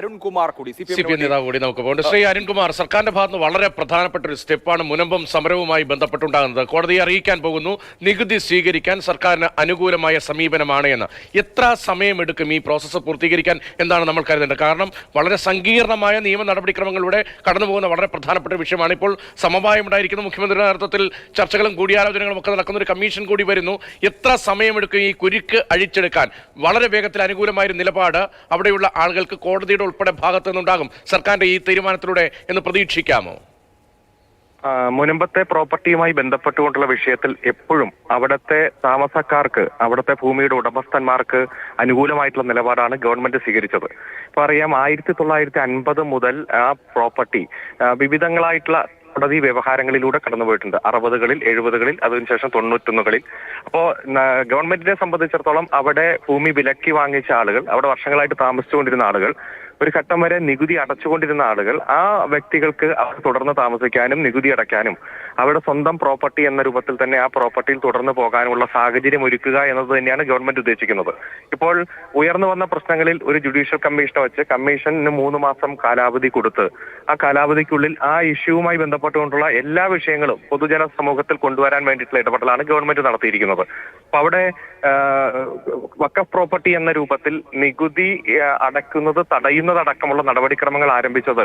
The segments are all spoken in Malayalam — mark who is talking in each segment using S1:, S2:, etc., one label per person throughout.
S1: അരുൺകുമാർ കൂടി
S2: CPM നേതാവ് കൂടി നമുക്ക് പോകുന്നുണ്ട്. ശ്രീ അരുൺകുമാർ, സർക്കാരിന്റെ ഭാഗത്ത് വളരെ പ്രധാനപ്പെട്ട ഒരു സ്റ്റെപ്പാണ് മുനമ്പം സമരവുമായി ബന്ധപ്പെട്ടുണ്ടാകുന്നത്. കോടതിയെ അറിയിക്കാൻ പോകുന്നു, നികുതി സ്വീകരിക്കാൻ സർക്കാരിന് അനുകൂലമായ സമീപനമാണ് എന്ന്. എത്ര സമയമെടുക്കും ഈ പ്രോസസ്സ് പൂർത്തീകരിക്കാൻ എന്നാണ് നമ്മൾ കരുതേണ്ടത്? കാരണം വളരെ സങ്കീർണമായ നിയമ നടപടിക്രമങ്ങളിലൂടെ കടന്നുപോകുന്ന വളരെ പ്രധാനപ്പെട്ട വിഷയമാണ്. ഇപ്പോൾ സമവായം ഉണ്ടായിരിക്കുന്നു, മുഖ്യമന്ത്രിയുടെ നേതൃത്വത്തിൽ ചർച്ചകളും കൂടിയാലോചനകളും ഒക്കെ നടക്കുന്ന ഒരു കമ്മീഷൻ കൂടി വരുന്നു. എത്ര സമയമെടുക്കും ഈ കുരുക്ക് അഴിച്ചെടുക്കാൻ? വളരെ വേഗത്തിൽ അനുകൂലമായൊരു നിലപാട് അവിടെയുള്ള ആളുകൾക്ക് കോടതിയുടെ ഉൾപ്പെടെ ഭാഗത്തു നിന്നുണ്ടാകും സർക്കാരിന്റെ ഈ തീരുമാനത്തിലൂടെ എന്ന് പ്രതീക്ഷിക്കാമോ?
S3: മുനമ്പത്തെ പ്രോപ്പർട്ടിയുമായി ബന്ധപ്പെട്ടുകൊണ്ടുള്ള വിഷയത്തിൽ എപ്പോഴും അവിടുത്തെ താമസക്കാർക്ക്, അവിടുത്തെ ഭൂമിയുടെ ഉടമസ്ഥന്മാർക്ക് അനുകൂലമായിട്ടുള്ള നിലപാടാണ് ഗവൺമെന്റ് സ്വീകരിച്ചത്. ഇപ്പൊ അറിയാം, 1950 മുതൽ ആ പ്രോപ്പർട്ടി വിവിധങ്ങളായിട്ടുള്ള കോടതി വ്യവഹാരങ്ങളിലൂടെ കടന്നുപോയിട്ടുണ്ട്. 60കളിൽ, 70കളിൽ, അതിനുശേഷം 91കളിൽ. അപ്പോ ഗവൺമെന്റിനെ സംബന്ധിച്ചിടത്തോളം അവിടെ ഭൂമി വിലക്കി വാങ്ങിച്ച ആളുകൾ, അവിടെ വർഷങ്ങളായിട്ട് താമസിച്ചുകൊണ്ടിരുന്ന ആളുകൾ, ഒരു ഘട്ടം വരെ നികുതി അടച്ചുകൊണ്ടിരുന്ന ആളുകൾ, ആ വ്യക്തികൾക്ക് അവർ തുടർന്ന് താമസിക്കാനും നികുതി അടയ്ക്കാനും അവരുടെ സ്വന്തം പ്രോപ്പർട്ടി എന്ന രൂപത്തിൽ തന്നെ ആ പ്രോപ്പർട്ടിയിൽ തുടർന്ന് പോകാനുമുള്ള സാഹചര്യം ഒരുക്കുക എന്നത് തന്നെയാണ് ഗവൺമെന്റ് ഉദ്ദേശിക്കുന്നത്. ഇപ്പോൾ ഉയർന്നു വന്ന പ്രശ്നങ്ങളിൽ ഒരു ജുഡീഷ്യൽ കമ്മീഷനെ വെച്ച് കമ്മീഷന് 3 മാസം കാലാവധി കൊടുത്ത് ആ കാലാവധിക്കുള്ളിൽ ആ ഇഷ്യൂവുമായി ബന്ധപ്പെട്ടുകൊണ്ടുള്ള എല്ലാ വിഷയങ്ങളും പൊതുജന സമൂഹത്തിൽ കൊണ്ടുവരാൻ വേണ്ടിയിട്ടുള്ള ഇടപെടലാണ് ഗവൺമെന്റ് നടത്തിയിരിക്കുന്നത്. അപ്പൊ അവിടെ വഖഫ് പ്രോപ്പർട്ടി എന്ന രൂപത്തിൽ നികുതി അടയ്ക്കുന്നത് തടയുന്നതടക്കമുള്ള നടപടിക്രമങ്ങൾ ആരംഭിച്ചത്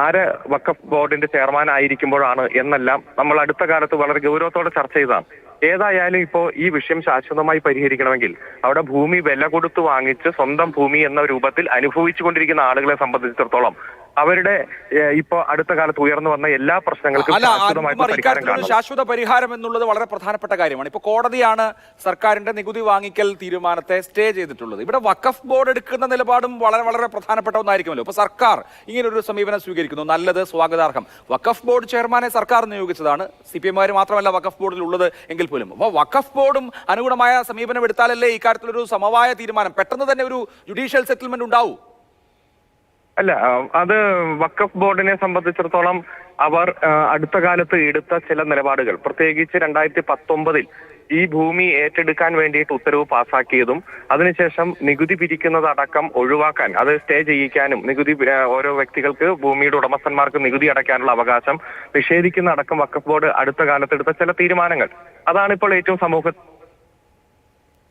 S3: ആര് വഖഫ് ബോർഡിന്റെ ചെയർമാൻ ആയിരിക്കുമ്പോഴാണ് എന്നെല്ലാം നമ്മൾ അടുത്ത കാലത്ത് വളരെ ഗൗരവത്തോടെ ചർച്ച ചെയ്തതാണ്. ഏതായാലും ഇപ്പോ ഈ വിഷയം ശാശ്വതമായി പരിഹരിക്കണമെങ്കിൽ അവിടെ ഭൂമി വില കൊടുത്ത് വാങ്ങിച്ച് സ്വന്തം ഭൂമി എന്ന രൂപത്തിൽ അനുഭവിച്ചുകൊണ്ടിരിക്കുന്ന ആളുകളെ സംബന്ധിച്ചിടത്തോളം അവരുടെ ഇപ്പോ അടുത്ത കാലത്ത് ഉയർന്നു വന്ന എല്ലാ പ്രശ്നങ്ങൾക്കും
S1: ശാശ്വത പരിഹാരം എന്നുള്ളത് വളരെ പ്രധാനപ്പെട്ട കാര്യമാണ്. ഇപ്പൊ കോടതിയാണ് സർക്കാരിന്റെ നികുതി വാങ്ങിക്കൽ തീരുമാനത്തെ സ്റ്റേ ചെയ്തിട്ടുള്ളത്. ഇവിടെ വഖഫ് ബോർഡ് എടുക്കുന്ന നിലപാടും വളരെ വളരെ പ്രധാനപ്പെട്ട ഒന്നായിരിക്കുമല്ലോ. ഇപ്പൊ സർക്കാർ ഇങ്ങനെ ഒരു സമീപനം സ്വീകരിക്കുന്നു, നല്ലത്, സ്വാഗതാർഹം. വഖഫ് ബോർഡ് ചെയർമാനെ സർക്കാർ നിയോഗിച്ചതാണ്. CPM മാത്രമല്ല വഖഫ് ബോർഡിൽ ഉള്ളത് എങ്കിൽ പോലും. അപ്പൊ വഖഫ് ബോർഡും അനുകൂലമായ സമീപനം എടുത്താലല്ലേ ഇക്കാര്യത്തിലൊരു സമവായ തീരുമാനം, പെട്ടെന്ന് തന്നെ ഒരു ജുഡീഷ്യൽ സെറ്റിൽമെന്റ് ഉണ്ടാവൂ?
S3: അല്ല, അത് വഖഫ് ബോർഡിനെ സംബന്ധിച്ചിടത്തോളം അവർ അടുത്ത കാലത്ത് എടുത്ത ചില നിലപാടുകൾ, പ്രത്യേകിച്ച് 2019 ഈ ഭൂമി ഏറ്റെടുക്കാൻ വേണ്ടിയിട്ട് ഉത്തരവ് പാസാക്കിയതും അതിനുശേഷം നികുതി പിരിക്കുന്നതടക്കം ഒഴിവാക്കാൻ, അത് സ്റ്റേ ചെയ്യിക്കാനും, നികുതി ഓരോ വ്യക്തികൾക്ക്, ഭൂമിയുടെ ഉടമസ്ഥന്മാർക്ക് നികുതി അടയ്ക്കാനുള്ള അവകാശം നിഷേധിക്കുന്ന അടക്കം വഖഫ് ബോർഡ് അടുത്ത കാലത്ത് എടുത്ത ചില തീരുമാനങ്ങൾ, അതാണ് ഇപ്പോൾ ഏറ്റവും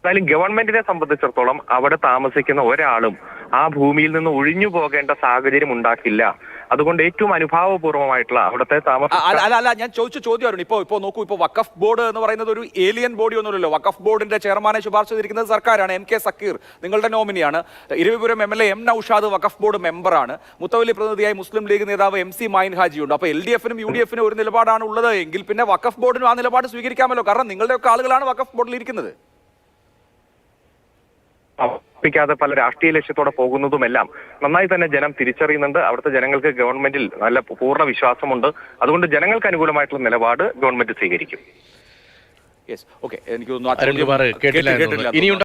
S3: എന്തായാലും ഗവൺമെന്റിനെ സംബന്ധിച്ചിടത്തോളം അവിടെ താമസിക്കുന്ന ഒരാളും ആ ഭൂമിയിൽ നിന്ന് ഒഴിഞ്ഞു പോകേണ്ട സാഹചര്യം ഉണ്ടാക്കില്ല. അതുകൊണ്ട് ഏറ്റവും അനുഭാവപൂർവ്വമായിട്ടുള്ള അവിടുത്തെ
S1: ഞാൻ ചോദിച്ച ചോദ്യം ഇപ്പൊ നോക്കൂ, ഇപ്പൊ വഖഫ് ബോർഡ് എന്ന് പറയുന്നത് ഒരു ഏലിയൻ ബോഡി ഒന്നുമില്ലല്ലോ. വഖഫ് ബോർഡിന്റെ ചെയർമാനെ ശുപാർശ ചെയ്തിരിക്കുന്നത് സർക്കാരാണ്. MK സക്കീർ നിങ്ങളുടെ നോമിനിയാണ്. ഇരവിപുരം MLA M നൌഷാദ് വഖഫ് ബോർഡ് മെമ്പറാണ്. മുത്തവല്ലി പ്രതിനിധിയായി മുസ്ലിം ലീഗ് നേതാവ് MC മൈൻ ഹാജി ഉണ്ട്. അപ്പൊ LDFനും UDFനും ഒരു നിലപാടാണ് ഉള്ളത് എങ്കിൽ പിന്നെ വഖഫ് ബോർഡിനും ആ നിലപാട് സ്വീകരിക്കാമല്ലോ. കാരണം നിങ്ങളുടെയൊക്കെ ആളുകളാണ് വഖഫ് ബോർഡിൽ ഇരിക്കുന്നത്.
S3: പ്പിക്കാതെ പല രാഷ്ട്രീയ ലക്ഷ്യത്തോടെ പോകുന്നതുമെല്ലാം നന്നായി തന്നെ ജനം തിരിച്ചറിയുന്നുണ്ട്. അവിടുത്തെ ജനങ്ങൾക്ക് ഗവൺമെന്റിൽ നല്ല പൂർണ്ണ വിശ്വാസമുണ്ട്. അതുകൊണ്ട് ജനങ്ങൾക്ക് അനുകൂലമായിട്ടുള്ള നിലപാട് ഗവൺമെന്റ് സ്വീകരിക്കും.
S1: എനിക്ക് തോന്നുന്നു